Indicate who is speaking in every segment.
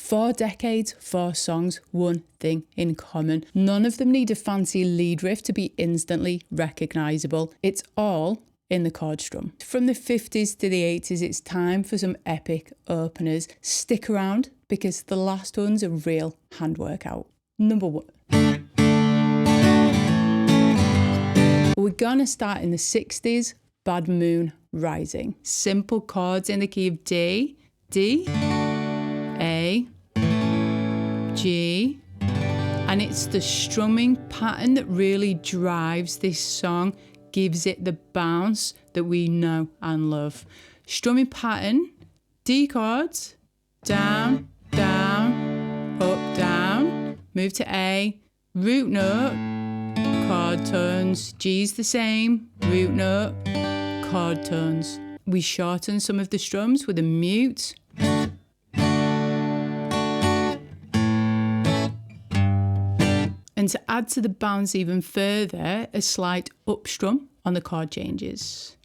Speaker 1: 4 decades, 4 songs, one thing in common. None of them need a fancy lead riff to be instantly recognisable. It's all in the chord strum. From the 50s to the 80s, it's time for some epic openers. Stick around because the last one's a real hand workout. Number 1. We're gonna start in the 60s, Bad Moon Rising. Simple chords in the key of D, D, A, G, and it's the strumming pattern that really drives this song, gives it the bounce that we know and love. Strumming pattern, D chords, down, down, up, down, move to A, root note, chord tones, G's the same, root note, chord tones. We shorten some of the strums with a mute. And to add to the bounce even further, a slight up strum on the chord changes.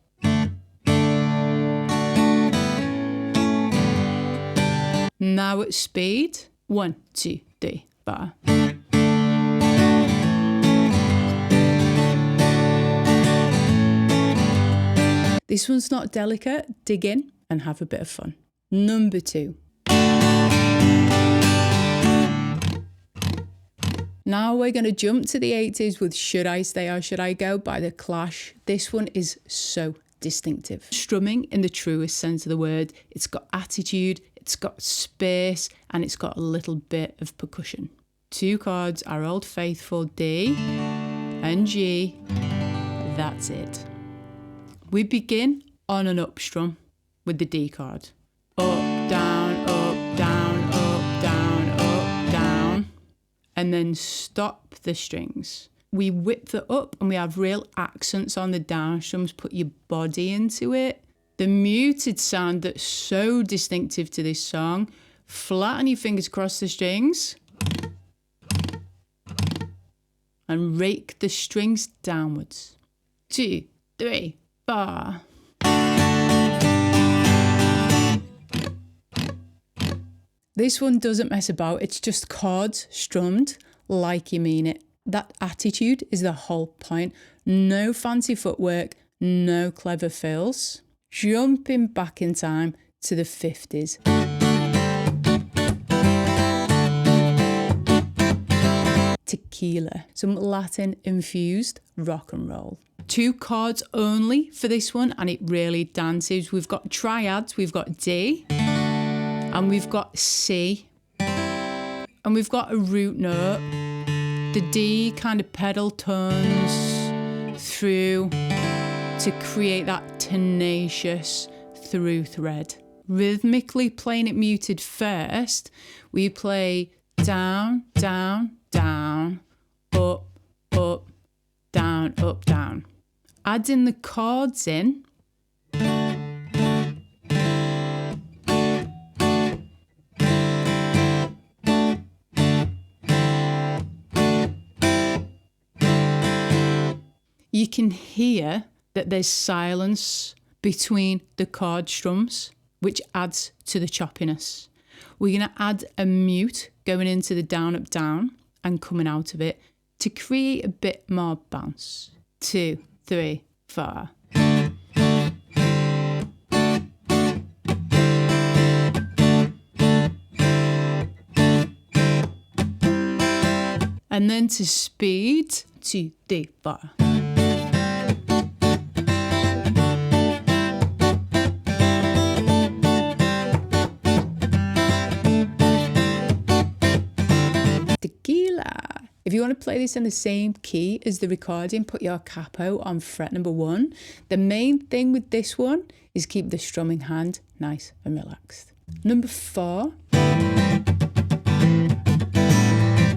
Speaker 1: Now at speed, 1, 2, 3, 4. This one's not delicate. Dig in and have a bit of fun. Number 2. Now we're going to jump to the 80s with Should I Stay or Should I Go by The Clash. This one is so distinctive. Strumming in the truest sense of the word. It's got attitude, it's got space, and it's got a little bit of percussion. 2 chords, our old faithful D and G. That's it. We begin on an up strum with the D chord. Up, down, up, down, up, down, up, down. And then stop the strings. We whip the up and we have real accents on the down strums, put your body into it. The muted sound that's so distinctive to this song, flatten your fingers across the strings and rake the strings downwards. 2, 3, 4. This one doesn't mess about, it's just chords strummed like you mean it. That attitude is the whole point. No fancy footwork, no clever fills. Jumping back in time to the 50s. Tequila, some Latin infused rock and roll. 2 chords only for this one and it really dances. We've got triads, we've got D and we've got C and we've got a root note. The D kind of pedal tones through to create that tenacious through thread. Rhythmically playing it muted first, we play down, down, down, up, up, down, up, down. Adding the chords in. You can hear that there's silence between the chord strums, which adds to the choppiness. We're going to add a mute going into the down, up, down and coming out of it to create a bit more bounce. 2, 3, 4. And then to speed, 2, 3, 4. Tequila. If you want to play this in the same key as the recording, put your capo on fret number 1. The main thing with this one is keep the strumming hand nice and relaxed. Number 4.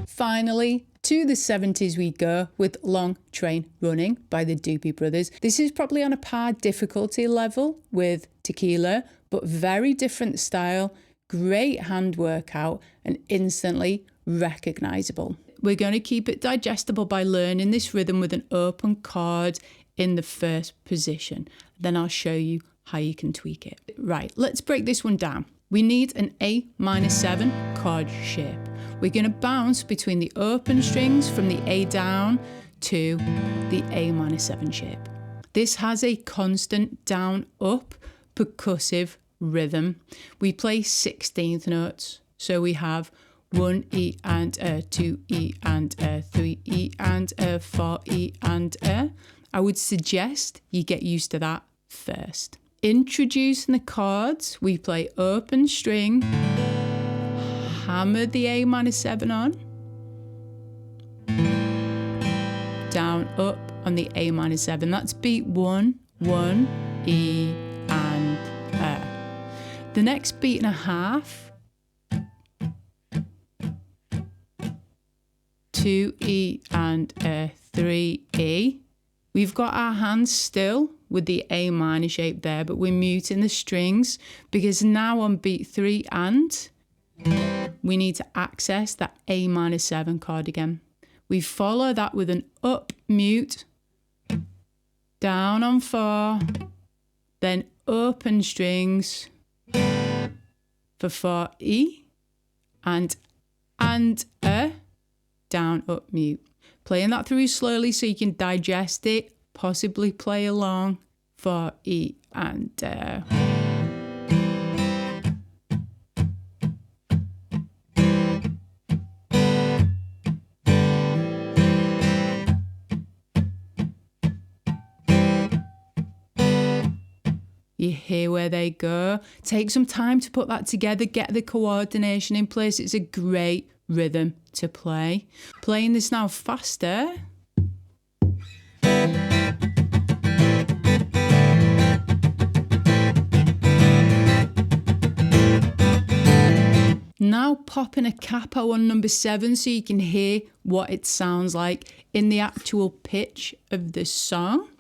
Speaker 1: Finally, to the 70s we go with Long Train Running by the Doobie Brothers. This is probably on a par difficulty level with Tequila, but very different style, great hand workout and instantly recognisable. We're going to keep it digestible by learning this rhythm with an open chord in the first position. Then I'll show you how you can tweak it. Right, let's break this one down. We need an A-7 chord shape. We're going to bounce between the open strings from the A down to the A-7 shape. This has a constant down-up percussive rhythm. We play 16th notes. So we have 1 E and a, 2 E and a, 3 E and a, 4 E and a. I would suggest you get used to that first. Introducing the chords, we play open string, hammer the A-7 on, down, up on the A-7. That's beat 1, 1, E and a. The next beat and a half, 2 E and a, 3 E. We've got our hands still with the A minor shape there, but we're muting the strings because now on beat 3 and, we need to access that A-7 chord again. We follow that with an up mute, down on 4, then open strings for 4 E and a, down, up, mute. Playing that through slowly so you can digest it, possibly play along. 4 E and You hear where they go. Take some time to put that together, get the coordination in place. It's a great rhythm to play. Playing this now faster. Now popping a capo on number 7 so you can hear what it sounds like in the actual pitch of the song.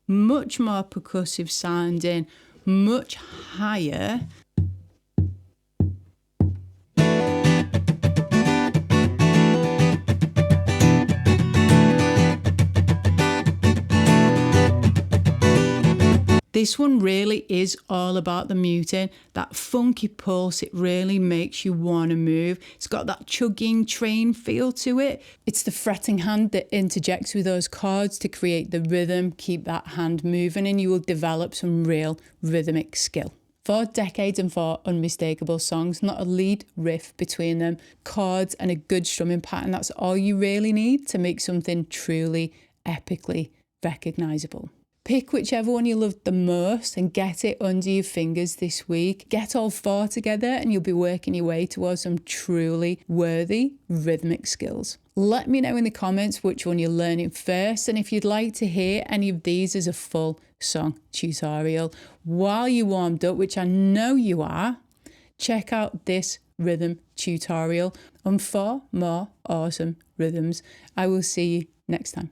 Speaker 1: Much more percussive sounding, much higher. This one really is all about the muting, that funky pulse. It really makes you want to move. It's got that chugging train feel to it. It's the fretting hand that interjects with those chords to create the rhythm, keep that hand moving, and you will develop some real rhythmic skill. 4 decades and 4 unmistakable songs, not a lead riff between them, chords and a good strumming pattern. That's all you really need to make something truly epically recognisable. Pick whichever one you loved the most and get it under your fingers this week. Get all 4 together and you'll be working your way towards some truly worthy rhythmic skills. Let me know in the comments which one you're learning first, and if you'd like to hear any of these as a full song tutorial while you warmed up, which I know you are, check out this rhythm tutorial on 4 more awesome rhythms. I will see you next time.